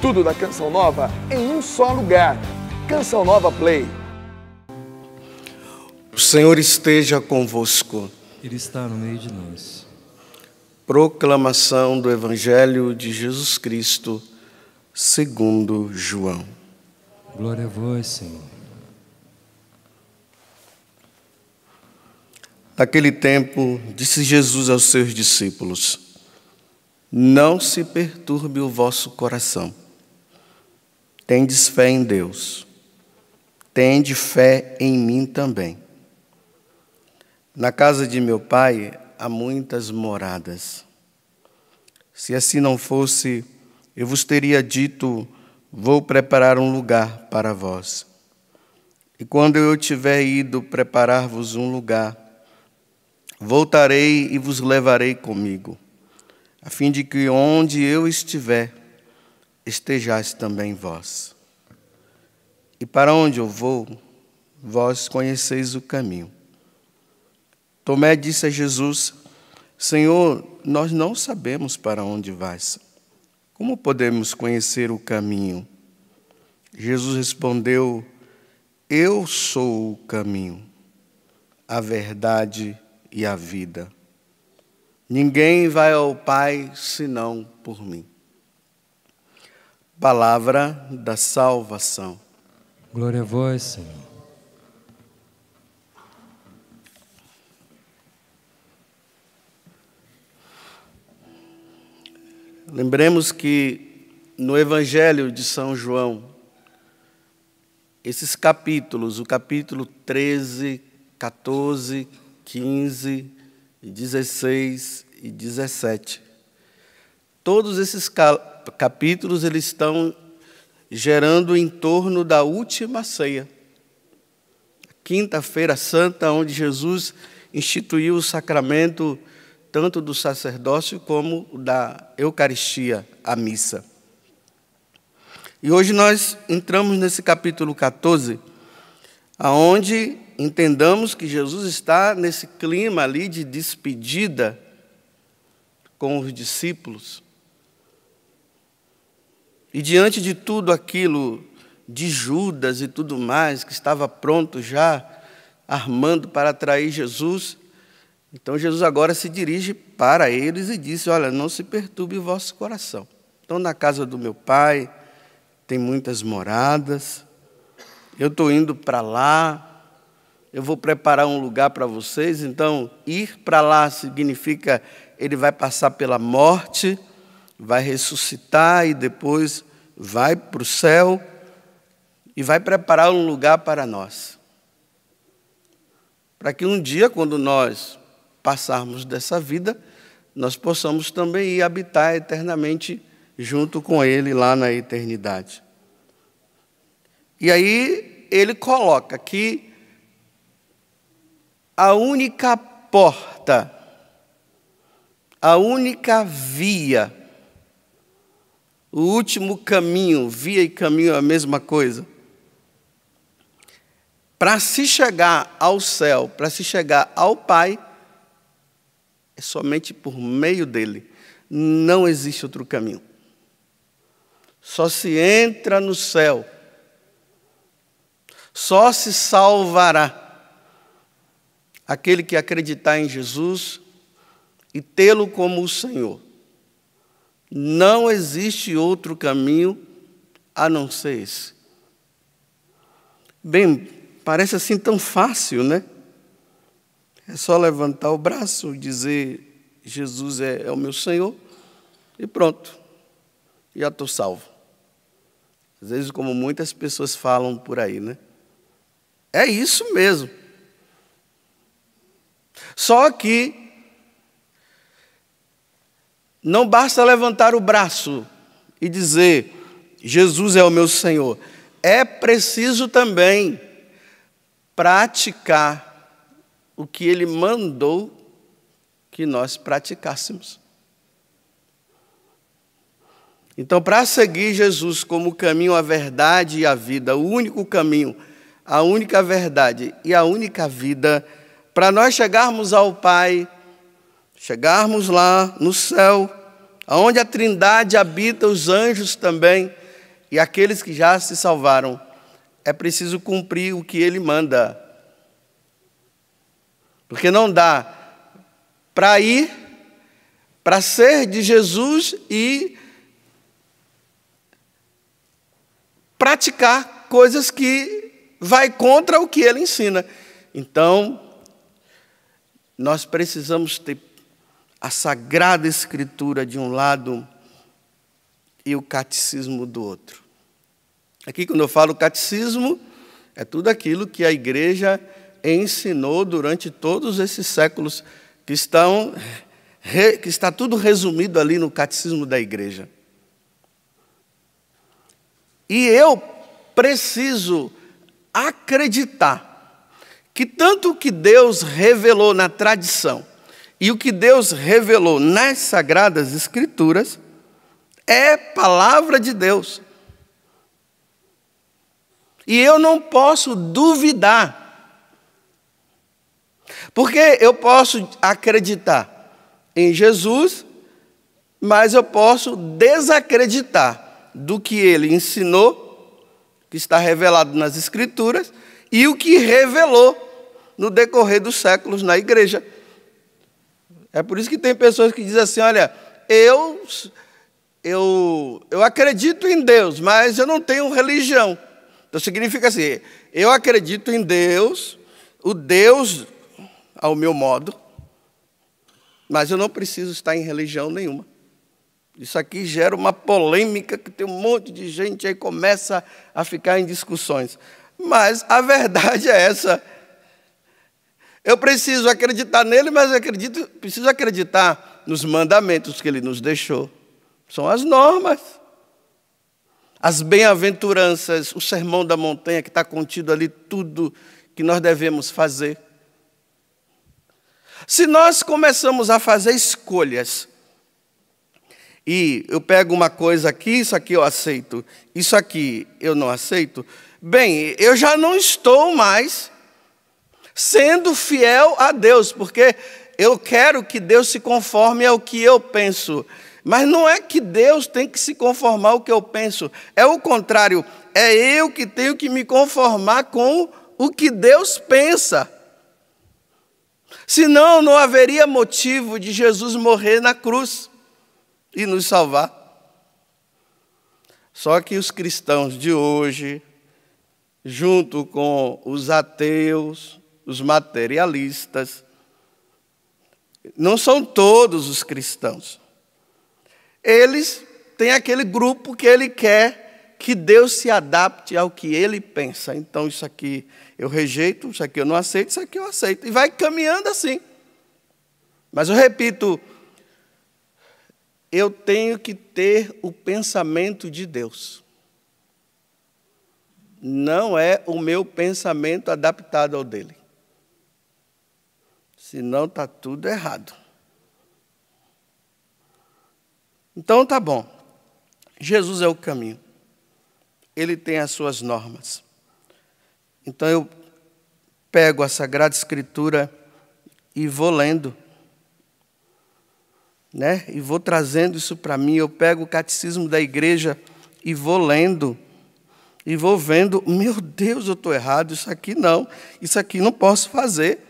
Tudo da Canção Nova em um só lugar. Canção Nova Play. O Senhor esteja convosco. Ele está no meio de nós. Proclamação do Evangelho de Jesus Cristo, segundo João. Glória a vós, Senhor. Naquele tempo, disse Jesus aos seus discípulos: não se perturbe o vosso coração. Tendes fé em Deus. Tende fé em mim também. Na casa de meu Pai há muitas moradas. Se assim não fosse, eu vos teria dito: vou preparar um lugar para vós. E quando eu tiver ido preparar-vos um lugar, voltarei e vos levarei comigo, a fim de que onde eu estiver, estejais também vós. E para onde eu vou, vós conheceis o caminho. Tomé disse a Jesus: Senhor, nós não sabemos para onde vais. Como podemos conhecer o caminho? Jesus respondeu: eu sou o caminho, a verdade e a vida. Ninguém vai ao Pai senão por mim. Palavra da salvação. Glória a vós, Senhor. Lembremos que no Evangelho de São João, esses capítulos, o capítulo 13, 14, 15, 16 e 17, todos esses capítulos eles estão gerando em torno da última ceia, Quinta-feira Santa, onde Jesus instituiu o sacramento tanto do sacerdócio como da Eucaristia, a missa. E hoje nós entramos nesse capítulo 14, aonde entendamos que Jesus está nesse clima ali de despedida com os discípulos. E diante de tudo aquilo de Judas e tudo mais, que estava pronto já, armando para trair Jesus, então Jesus agora se dirige para eles e disse: olha, não se perturbe o vosso coração. Então, na casa do meu Pai tem muitas moradas, eu estou indo para lá, eu vou preparar um lugar para vocês. Então, ir para lá significa ele vai passar pela morte, vai ressuscitar e depois vai para o céu e vai preparar um lugar para nós. Para que um dia, quando nós passarmos dessa vida, nós possamos também ir habitar eternamente junto com Ele lá na eternidade. E aí ele coloca que a única porta, a única via, o último caminho, via e caminho é a mesma coisa, para se chegar ao céu, para se chegar ao Pai, é somente por meio dele. Não existe outro caminho. Só se entra no céu, só se salvará aquele que acreditar em Jesus e tê-lo como o Senhor. Não existe outro caminho a não ser esse. Bem, parece assim tão fácil, né? É só levantar o braço e dizer: Jesus é o meu Senhor, e pronto, já estou salvo. Às vezes, como muitas pessoas falam por aí, né? É isso mesmo. Só que não basta levantar o braço e dizer: Jesus é o meu Senhor. É preciso também praticar o que Ele mandou que nós praticássemos. Então, para seguir Jesus como o caminho, a verdade e a vida, o único caminho, a única verdade e a única vida, para nós chegarmos ao Pai, chegarmos lá no céu, onde a Trindade habita, os anjos também, e aqueles que já se salvaram, é preciso cumprir o que ele manda. Porque não dá para ir, para ser de Jesus e praticar coisas que vai contra o que ele ensina. Então, nós precisamos ter a Sagrada Escritura de um lado e o catecismo do outro. Aqui, quando eu falo catecismo, é tudo aquilo que a igreja ensinou durante todos esses séculos, que está tudo resumido ali no catecismo da igreja. E eu preciso acreditar que tanto o que Deus revelou na tradição e o que Deus revelou nas Sagradas Escrituras é palavra de Deus. E eu não posso duvidar. Porque eu posso acreditar em Jesus, mas eu posso desacreditar do que ele ensinou, que está revelado nas Escrituras, e o que revelou no decorrer dos séculos na igreja. É por isso que tem pessoas que dizem assim, olha, eu acredito em Deus, mas eu não tenho religião. Então significa assim, eu acredito em Deus, o Deus ao meu modo, mas eu não preciso estar em religião nenhuma. Isso aqui gera uma polêmica que tem um monte de gente aí começa a ficar em discussões. Mas a verdade é essa. Eu preciso acreditar nele, mas preciso acreditar nos mandamentos que ele nos deixou. São as normas. As bem-aventuranças, o sermão da montanha que está contido ali, tudo que nós devemos fazer. Se nós começamos a fazer escolhas, e eu pego uma coisa aqui, isso aqui eu aceito, isso aqui eu não aceito, bem, eu já não estou mais sendo fiel a Deus, porque eu quero que Deus se conforme ao que eu penso. Mas não é que Deus tem que se conformar ao que eu penso, é o contrário, é eu que tenho que me conformar com o que Deus pensa. Senão, não haveria motivo de Jesus morrer na cruz e nos salvar. Só que os cristãos de hoje, junto com os ateus, os materialistas, não são todos os cristãos. Eles têm aquele grupo que ele quer que Deus se adapte ao que ele pensa. Então, isso aqui eu rejeito, isso aqui eu não aceito, isso aqui eu aceito. E vai caminhando assim. Mas eu repito, eu tenho que ter o pensamento de Deus. Não é o meu pensamento adaptado ao dele. Senão está tudo errado. Então tá bom. Jesus é o caminho. Ele tem as suas normas. Então eu pego a Sagrada Escritura e vou lendo. Né? E vou trazendo isso para mim. Eu pego o catecismo da igreja e vou lendo. E vou vendo, meu Deus, eu estou errado, isso aqui não posso fazer.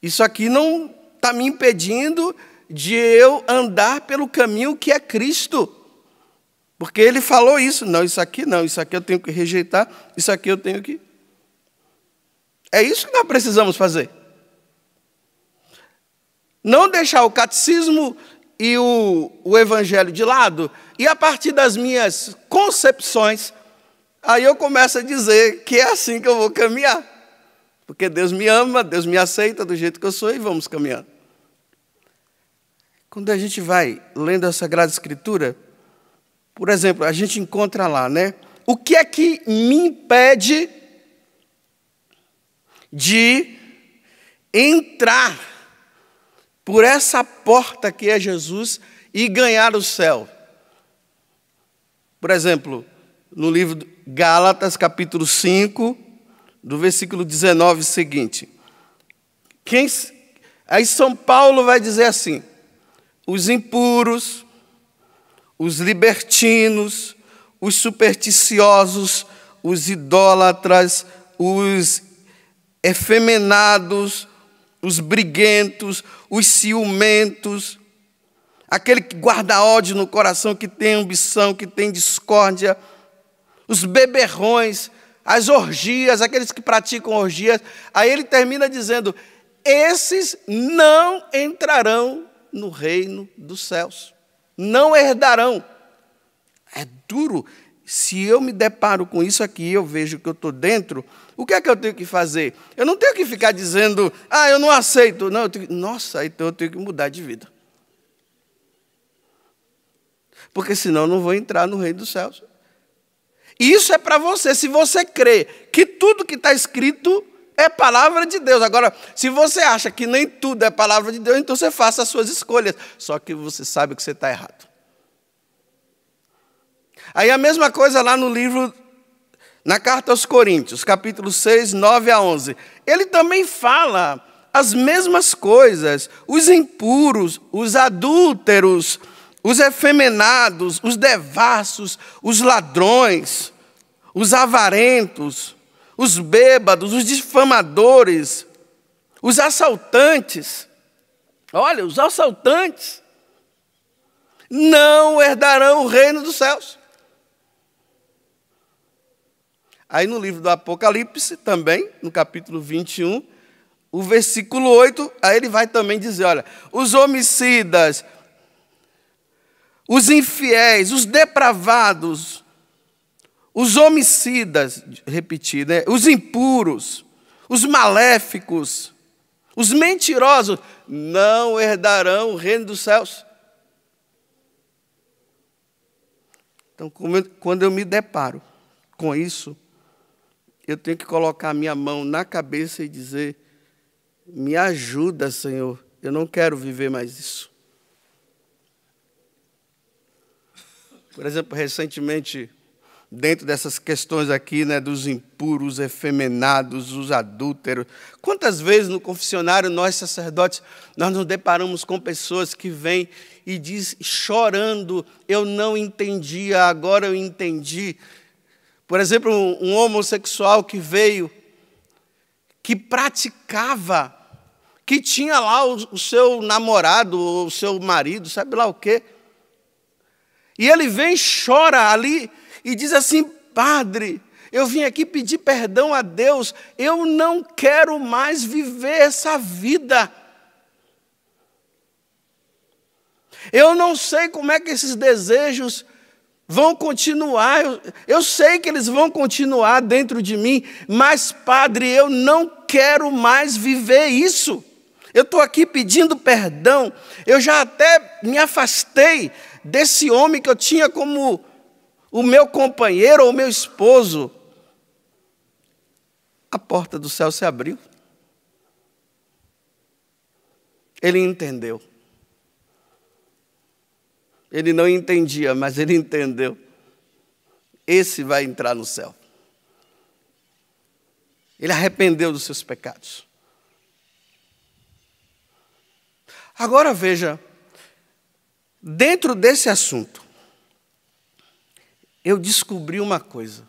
Isso aqui não está me impedindo de eu andar pelo caminho que é Cristo. Porque ele falou isso, não, isso aqui eu tenho que rejeitar, isso aqui eu tenho que... É isso que nós precisamos fazer. Não deixar o catecismo e o evangelho de lado, e a partir das minhas concepções, aí eu começo a dizer que é assim que eu vou caminhar. Porque Deus me ama, Deus me aceita do jeito que eu sou e vamos caminhando. Quando a gente vai lendo a Sagrada Escritura, por exemplo, a gente encontra lá, né? O que é que me impede de entrar por essa porta que é Jesus e ganhar o céu? Por exemplo, no livro de Gálatas, capítulo 5, do versículo 19 seguinte. Aí São Paulo vai dizer assim: os impuros, os libertinos, os supersticiosos, os idólatras, os efeminados, os briguentos, os ciumentos, aquele que guarda ódio no coração, que tem ambição, que tem discórdia, os beberrões, as orgias, aqueles que praticam orgias. Aí ele termina dizendo: esses não entrarão no reino dos céus, não herdarão. É duro. Se eu me deparo com isso aqui, eu vejo que eu estou dentro, o que é que eu tenho que fazer? Eu não tenho que ficar dizendo: eu não aceito. Não, nossa, então eu tenho que mudar de vida. Porque senão eu não vou entrar no reino dos céus. E isso é para você, se você crê que tudo que está escrito é palavra de Deus. Agora, se você acha que nem tudo é palavra de Deus, então você faça as suas escolhas. Só que você sabe que você está errado. Aí a mesma coisa lá no livro, na carta aos Coríntios, capítulo 6, 9 a 11. Ele também fala as mesmas coisas. Os impuros, os adúlteros, os efeminados, os devassos, os ladrões, os avarentos, os bêbados, os difamadores, os assaltantes. Olha, os assaltantes não herdarão o reino dos céus. Aí no livro do Apocalipse, também, no capítulo 21, o versículo 8, aí ele vai também dizer, olha, os homicidas, os infiéis, os depravados, os homicidas, repetir, né? Os impuros, os maléficos, os mentirosos, não herdarão o reino dos céus. Então, quando eu me deparo com isso, eu tenho que colocar a minha mão na cabeça e dizer: me ajuda, Senhor, eu não quero viver mais isso. Por exemplo, recentemente, dentro dessas questões aqui, né, dos impuros, efeminados, os adúlteros, quantas vezes no confessionário, nós sacerdotes, nós nos deparamos com pessoas que vêm e dizem, chorando: eu não entendia, agora eu entendi. Por exemplo, um homossexual que veio, que praticava, que tinha lá o seu namorado, o seu marido, sabe lá o quê? E ele vem, chora ali e diz assim: padre, eu vim aqui pedir perdão a Deus, eu não quero mais viver essa vida. Eu não sei como é que esses desejos vão continuar, eu sei que eles vão continuar dentro de mim, mas, padre, eu não quero mais viver isso. Eu estou aqui pedindo perdão, eu já até me afastei desse homem que eu tinha como o meu companheiro ou o meu esposo. A porta do céu se abriu. Ele entendeu. Ele não entendia, mas ele entendeu. Esse vai entrar no céu. Ele arrependeu dos seus pecados. Agora veja, dentro desse assunto, eu descobri uma coisa.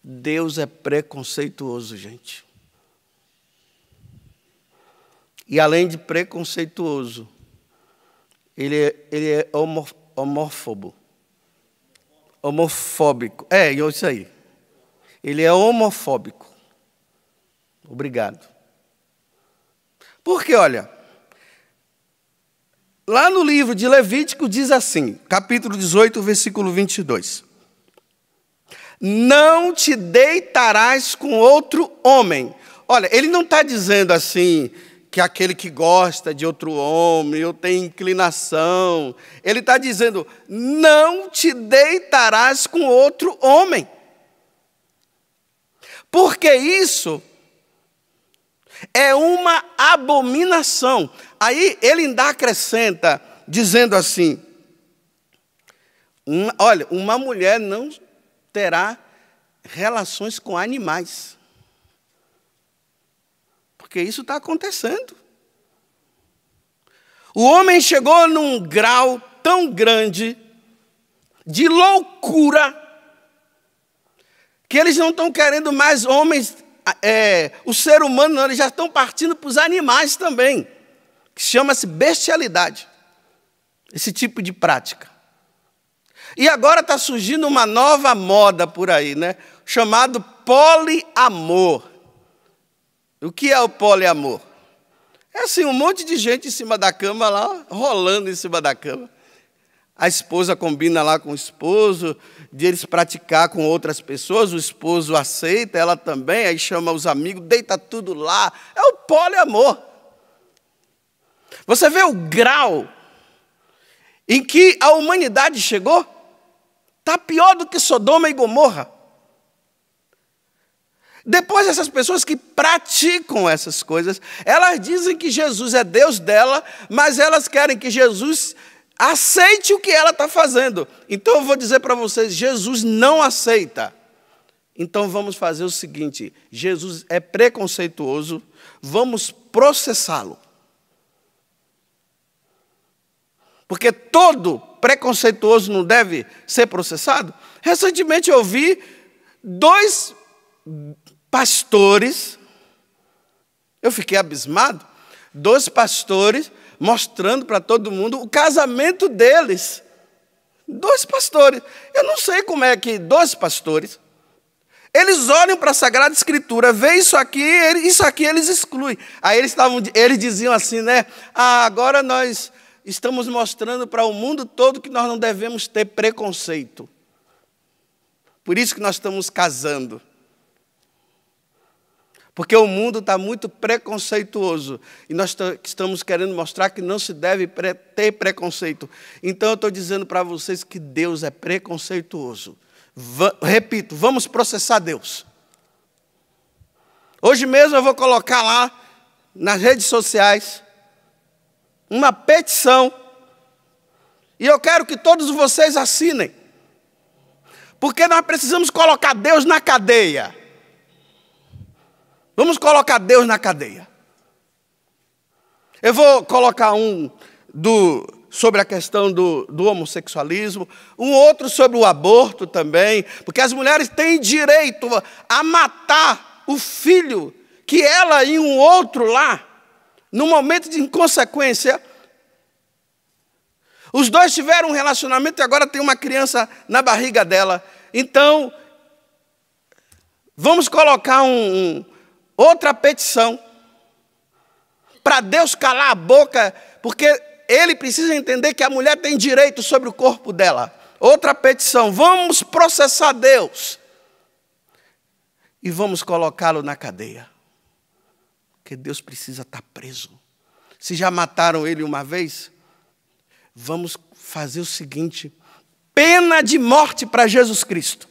Deus é preconceituoso, gente. E além de preconceituoso, ele é homofóbico. Homofóbico. É isso aí. Ele é homofóbico. Obrigado. Porque, olha, lá no livro de Levítico diz assim, capítulo 18, versículo 22. Não te deitarás com outro homem. Olha, ele não está dizendo assim que aquele que gosta de outro homem, ou tem inclinação. Ele está dizendo: não te deitarás com outro homem. Porque isso é uma abominação. Aí ele ainda acrescenta, dizendo assim: olha, uma mulher não terá relações com animais. Porque isso está acontecendo. O homem chegou num grau tão grande de loucura, que eles não estão querendo mais homens, o ser humano, não, eles já estão partindo para os animais também, que chama-se bestialidade, esse tipo de prática. E agora está surgindo uma nova moda por aí, né? Chamado poliamor. O que é o poliamor? É assim, um monte de gente em cima da cama lá, rolando em cima da cama. A esposa combina lá com o esposo, de eles praticar com outras pessoas, o esposo aceita, ela também, aí chama os amigos, deita tudo lá. É o poliamor. Você vê o grau em que a humanidade chegou? Está pior do que Sodoma e Gomorra. Depois, essas pessoas que praticam essas coisas, elas dizem que Jesus é Deus dela, mas elas querem que Jesus aceite o que ela está fazendo. Então, eu vou dizer para vocês, Jesus não aceita. Então, vamos fazer o seguinte, Jesus é preconceituoso, vamos processá-lo. Porque todo preconceituoso não deve ser processado. Recentemente eu vi 2 pastores, eu fiquei abismado, 2 pastores mostrando para todo mundo o casamento deles. 2 pastores. Eu não sei como é que 2 pastores, eles olham para a Sagrada Escritura, veem isso aqui eles excluem. Aí eles diziam assim, né? Agora nós estamos mostrando para o mundo todo que nós não devemos ter preconceito. Por isso que nós estamos casando. Porque o mundo está muito preconceituoso. E nós estamos querendo mostrar que não se deve ter preconceito. Então eu estou dizendo para vocês que Deus é preconceituoso. Repito, vamos processar Deus. Hoje mesmo eu vou colocar lá nas redes sociais uma petição. E eu quero que todos vocês assinem. Porque nós precisamos colocar Deus na cadeia. Vamos colocar Deus na cadeia. Eu vou colocar sobre a questão do homossexualismo, um outro sobre o aborto também, porque as mulheres têm direito a matar o filho que ela e um outro lá, no momento de inconsequência, os 2 tiveram um relacionamento e agora tem uma criança na barriga dela. Então, vamos colocar outra petição para Deus calar a boca, porque Ele precisa entender que a mulher tem direito sobre o corpo dela. Outra petição, vamos processar Deus e vamos colocá-lo na cadeia, porque Deus precisa estar preso. Se já mataram ele uma vez, vamos fazer o seguinte, pena de morte para Jesus Cristo.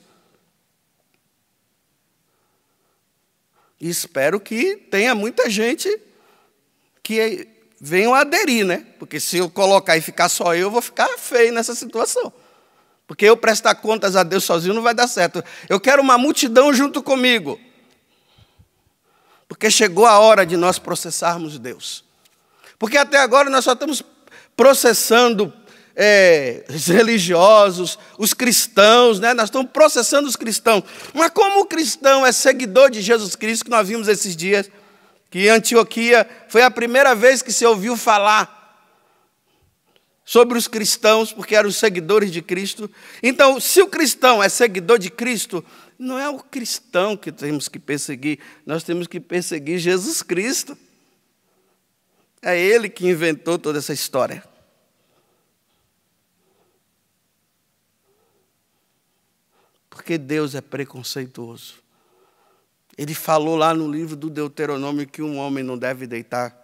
E espero que tenha muita gente que venham a aderir, né? Porque se eu colocar e ficar só eu vou ficar feio nessa situação. Porque eu prestar contas a Deus sozinho não vai dar certo. Eu quero uma multidão junto comigo. Porque chegou a hora de nós processarmos Deus. Porque até agora nós só estamos processando os religiosos, os cristãos, né? Nós estamos processando os cristãos. Mas como o cristão é seguidor de Jesus Cristo, que nós vimos esses dias, que em Antioquia foi a primeira vez que se ouviu falar sobre os cristãos, porque eram os seguidores de Cristo. Então, se o cristão é seguidor de Cristo, não é o cristão que temos que perseguir, nós temos que perseguir Jesus Cristo. É Ele que inventou toda essa história. Porque Deus é preconceituoso. Ele falou lá no livro do Deuteronômio que um homem não deve deitar,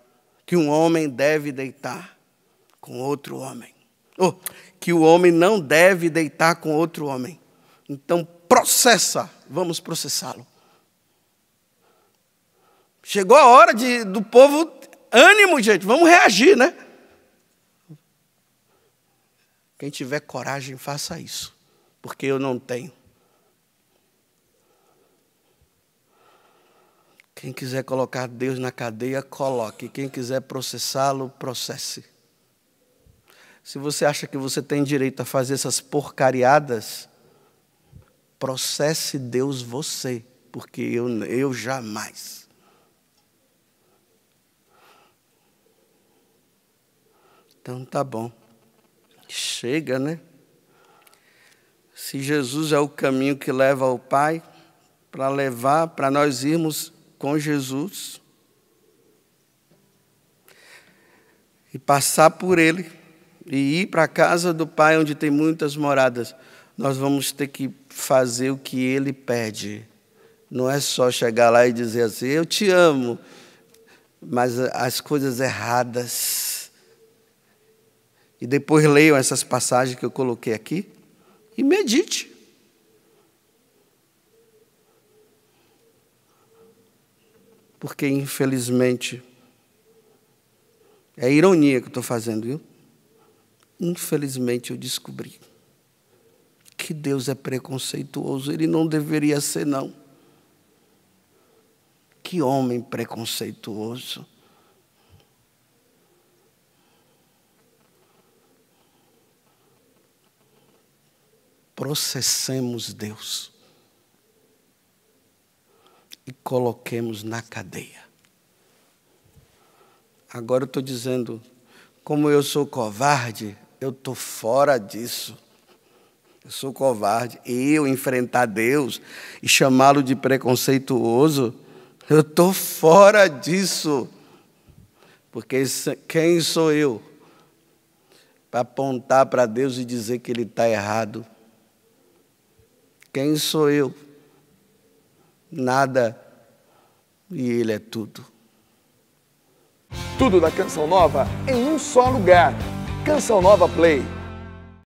que um homem deve deitar com outro homem. Que o homem não deve deitar com outro homem. Então, vamos processá-lo. Chegou a hora do povo, ânimo, gente, vamos reagir, né? Quem tiver coragem, faça isso, porque eu não tenho. Quem quiser colocar Deus na cadeia, coloque. Quem quiser processá-lo, processe. Se você acha que você tem direito a fazer essas porcariadas, processe Deus você, porque eu jamais. Então tá bom. Chega, né? Se Jesus é o caminho que leva ao Pai, para nós irmos com Jesus e passar por Ele e ir para a casa do Pai, onde tem muitas moradas, nós vamos ter que fazer o que Ele pede. Não é só chegar lá e dizer assim, eu te amo, mas as coisas erradas. E depois leiam essas passagens que eu coloquei aqui e medite. Porque, infelizmente, é ironia que eu estou fazendo, viu? Infelizmente, eu descobri que Deus é preconceituoso. Ele não deveria ser, não. Que homem preconceituoso. Processemos Deus e coloquemos na cadeia. Agora eu estou dizendo, como eu sou covarde, eu estou fora disso. Eu sou covarde. Eu enfrentar Deus e chamá-lo de preconceituoso, eu estou fora disso. Porque quem sou eu para apontar para Deus e dizer que Ele está errado? Quem sou eu? Nada, e Ele é tudo. Tudo da Canção Nova em um só lugar. Canção Nova Play.